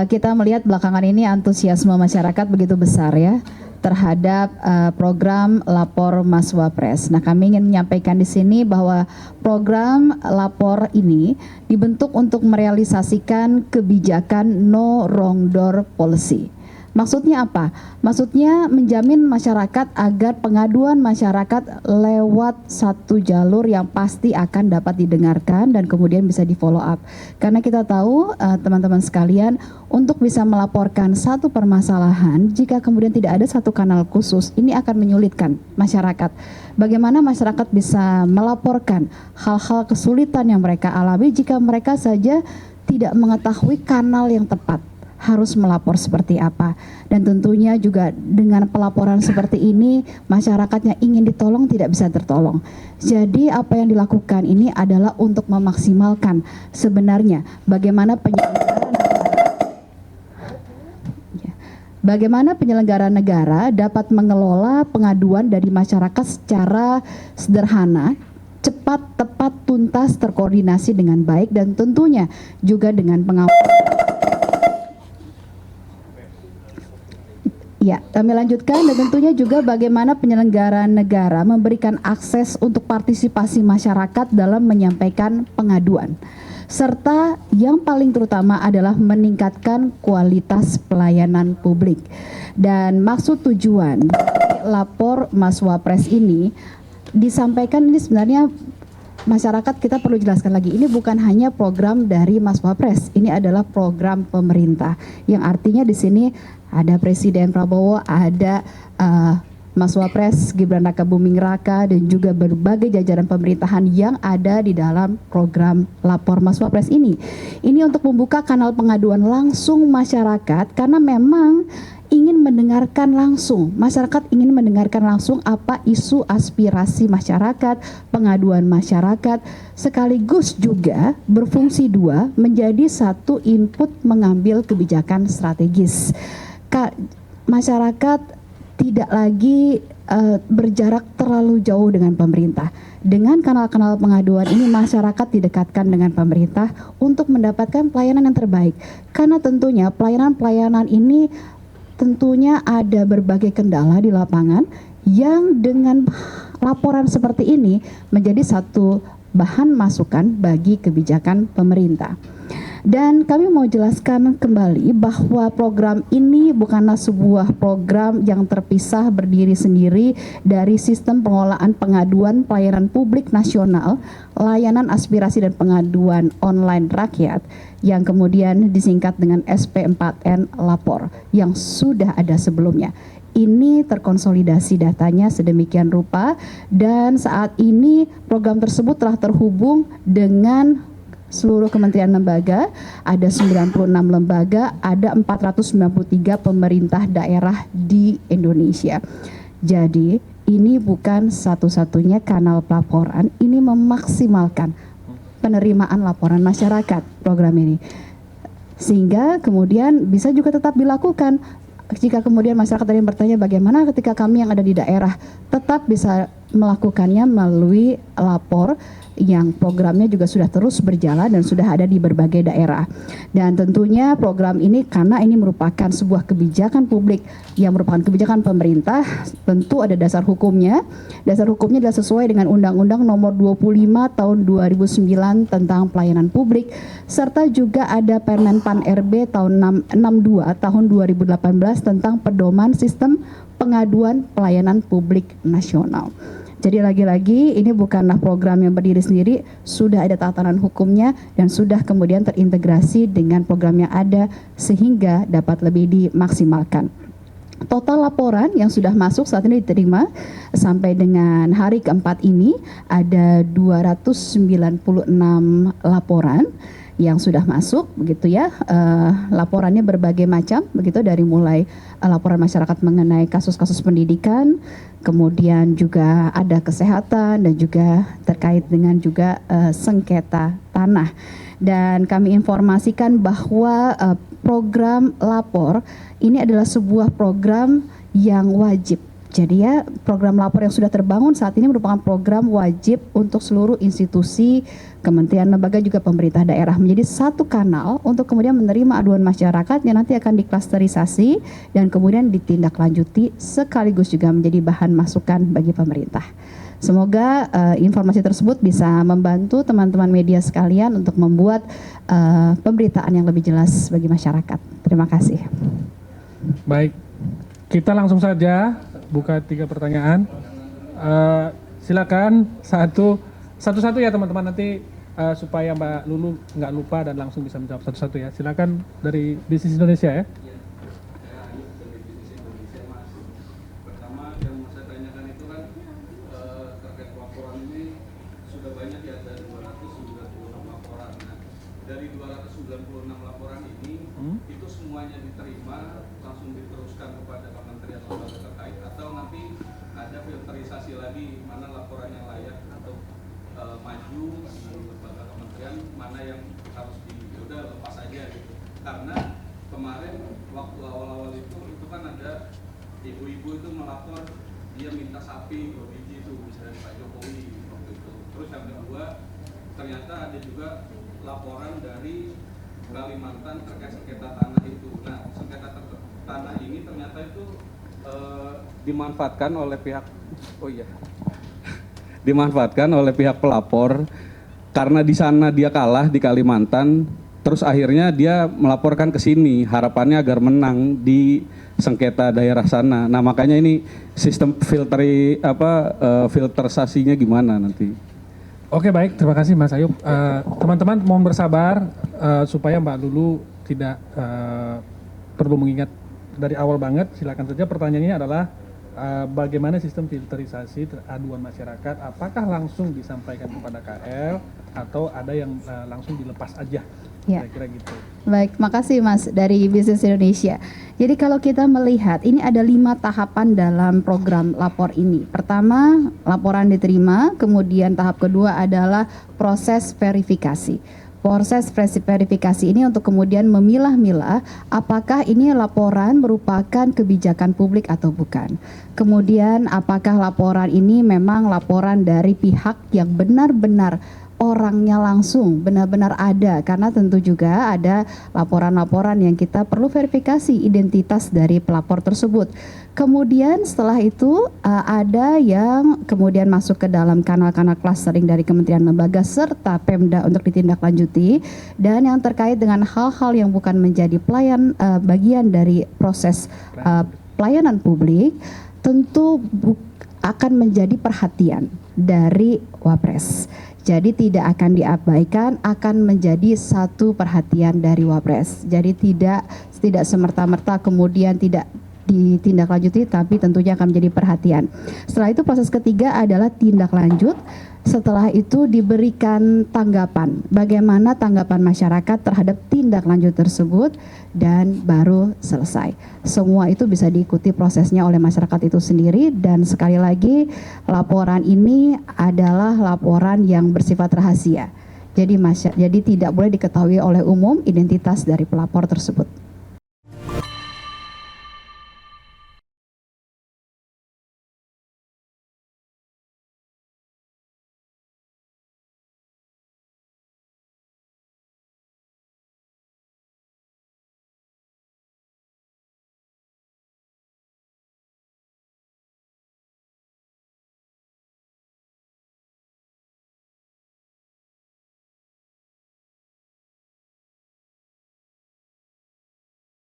Kita melihat belakangan ini antusiasme masyarakat begitu besar ya terhadap program Lapor Mas Wapres. Nah, kami ingin menyampaikan di sini bahwa program Lapor ini dibentuk untuk merealisasikan kebijakan no wrong door policy. Maksudnya apa? Maksudnya menjamin masyarakat agar pengaduan masyarakat lewat satu jalur yang pasti akan dapat didengarkan dan kemudian bisa di follow up. Karena kita tahu teman-teman sekalian, untuk bisa melaporkan satu permasalahan, jika kemudian tidak ada satu kanal khusus, ini akan menyulitkan masyarakat. Bagaimana masyarakat bisa melaporkan hal-hal kesulitan yang mereka alami jika mereka saja tidak mengetahui kanal yang tepat harus melapor seperti apa. Dan tentunya juga dengan pelaporan seperti ini, masyarakatnya ingin ditolong tidak bisa tertolong. Jadi apa yang dilakukan ini adalah untuk memaksimalkan sebenarnya bagaimana penyelenggara negara dapat mengelola pengaduan dari masyarakat secara sederhana, cepat, tepat, tuntas, terkoordinasi dengan baik, dan tentunya juga dengan pengawasan. Ya, kami lanjutkan, dan tentunya juga bagaimana penyelenggara negara memberikan akses untuk partisipasi masyarakat dalam menyampaikan pengaduan. Serta yang paling terutama adalah meningkatkan kualitas pelayanan publik. Dan maksud tujuan Lapor Mas Wapres ini disampaikan, ini sebenarnya masyarakat kita perlu jelaskan lagi, ini bukan hanya program dari Mas Wapres, ini adalah program pemerintah, yang artinya di sini ada Presiden Prabowo, ada Mas Wapres Gibran Rakabuming Raka, dan juga berbagai jajaran pemerintahan yang ada di dalam program Lapor Mas Wapres ini. Ini untuk membuka kanal pengaduan langsung masyarakat, karena memang ingin mendengarkan langsung, masyarakat ingin mendengarkan langsung apa isu aspirasi masyarakat, pengaduan masyarakat, sekaligus juga berfungsi dua, menjadi satu input mengambil kebijakan strategis. Masyarakat tidak lagi berjarak terlalu jauh dengan pemerintah. Dengan kanal-kanal pengaduan ini, masyarakat didekatkan dengan pemerintah untuk mendapatkan pelayanan yang terbaik. Karena tentunya pelayanan-pelayanan ini tentunya ada berbagai kendala di lapangan yang dengan laporan seperti ini menjadi satu bahan masukan bagi kebijakan pemerintah. Dan kami mau jelaskan kembali bahwa program ini bukanlah sebuah program yang terpisah berdiri sendiri dari sistem pengelolaan pengaduan pelayanan publik nasional, layanan aspirasi dan pengaduan online rakyat, yang kemudian disingkat dengan SP4N Lapor, yang sudah ada sebelumnya. Ini terkonsolidasi datanya sedemikian rupa, dan saat ini program tersebut telah terhubung dengan seluruh kementerian lembaga, ada 96 lembaga, ada 493 pemerintah daerah di Indonesia. Jadi ini bukan satu-satunya kanal pelaporan, ini memaksimalkan penerimaan laporan masyarakat program ini. Sehingga kemudian bisa juga tetap dilakukan. Jika kemudian masyarakat tadi bertanya bagaimana ketika kami yang ada di daerah, tetap bisa melakukannya melalui lapor yang programnya juga sudah terus berjalan dan sudah ada di berbagai daerah. Dan tentunya program ini, karena ini merupakan sebuah kebijakan publik yang merupakan kebijakan pemerintah, tentu ada dasar hukumnya. Dasar hukumnya adalah sesuai dengan Undang-Undang Nomor 25 Tahun 2009 tentang Pelayanan Publik, serta juga ada Permen Pan RB tahun 62 tahun 2018 tentang pedoman sistem pengaduan pelayanan publik nasional. Jadi lagi-lagi ini bukanlah program yang berdiri sendiri, sudah ada tatanan hukumnya dan sudah kemudian terintegrasi dengan program yang ada sehingga dapat lebih dimaksimalkan. Total laporan yang sudah masuk saat ini diterima sampai dengan hari keempat ini ada 296 laporan yang sudah masuk, begitu ya. Laporannya berbagai macam, begitu, dari mulai laporan masyarakat mengenai kasus-kasus pendidikan, kemudian juga ada kesehatan dan juga terkait dengan juga sengketa tanah. Dan kami informasikan bahwa program lapor ini adalah sebuah program yang wajib. Jadi ya program lapor yang sudah terbangun saat ini merupakan program wajib untuk seluruh institusi, kementerian, lembaga, juga pemerintah daerah, menjadi satu kanal untuk kemudian menerima aduan masyarakat yang nanti akan diklasterisasi dan kemudian ditindaklanjuti sekaligus juga menjadi bahan masukan bagi pemerintah. Semoga informasi tersebut bisa membantu teman-teman media sekalian untuk membuat pemberitaan yang lebih jelas bagi masyarakat. Terima kasih. Baik, kita langsung saja buka 3 pertanyaan. Silakan satu-satu ya teman-teman, nanti supaya Mbak Lulu nggak lupa dan langsung bisa menjawab satu-satu ya. Silakan dari Bisnis Indonesia ya. Pertama yang mau saya tanyakan itu kan terkait laporan ini sudah banyak ya, ada 296 laporan. Nah, dari 296 laporan ini itu semuanya diterima langsung diteruskan kepada kementerian lembaga terkait, atau nanti ada filterisasi lagi mana laporan yang layak untuk maju di lembaga kementerian, mana yang harus udah lepas aja gitu. Karena kemarin waktu awal-awal itu kan ada ibu-ibu itu melapor dia minta sapi 2 biji itu dari Pak Jokowi waktu itu. Terus yang kedua ternyata ada juga laporan dari Kalimantan terkait sengketa tanah itu. Nah, sengketa tanah ini ternyata itu dimanfaatkan oleh pihak dimanfaatkan oleh pihak pelapor karena di sana dia kalah di Kalimantan, terus akhirnya dia melaporkan ke sini harapannya agar menang di sengketa daerah sana. Nah, makanya ini sistem filterisasinya gimana nanti? Oke, baik, terima kasih Mas Ayub. Teman-teman mohon bersabar supaya Mbak Lulu tidak perlu mengingat dari awal banget. Silakan saja, pertanyaannya adalah bagaimana sistem filterisasi aduan masyarakat, apakah langsung disampaikan kepada KL atau ada yang langsung dilepas aja? Ya. Kira-kira gitu. Baik, makasih Mas dari Bisnis Indonesia. Jadi kalau kita melihat ini ada 5 tahapan dalam program lapor ini. Pertama, laporan diterima, kemudian tahap kedua adalah proses verifikasi. Proses verifikasi ini untuk kemudian memilah-milah apakah ini laporan merupakan kebijakan publik atau bukan. Kemudian apakah laporan ini memang laporan dari pihak yang benar-benar orangnya langsung benar-benar ada, karena tentu juga ada laporan-laporan yang kita perlu verifikasi identitas dari pelapor tersebut. Kemudian setelah itu ada yang kemudian masuk ke dalam kanal-kanal clustering dari kementerian lembaga serta Pemda untuk ditindaklanjuti, dan yang terkait dengan hal-hal yang bukan menjadi bagian dari proses pelayanan publik tentu akan menjadi perhatian dari Wapres. Jadi tidak akan diabaikan, akan menjadi satu perhatian dari Wapres. Jadi tidak semerta-merta kemudian tidak ditindaklanjuti, tapi tentunya akan menjadi perhatian. Setelah itu proses ketiga adalah tindak lanjut. Setelah itu diberikan tanggapan, bagaimana tanggapan masyarakat terhadap tindak lanjut tersebut, dan baru selesai. Semua itu bisa diikuti prosesnya oleh masyarakat itu sendiri, dan sekali lagi laporan ini adalah laporan yang bersifat rahasia. Jadi tidak boleh diketahui oleh umum identitas dari pelapor tersebut.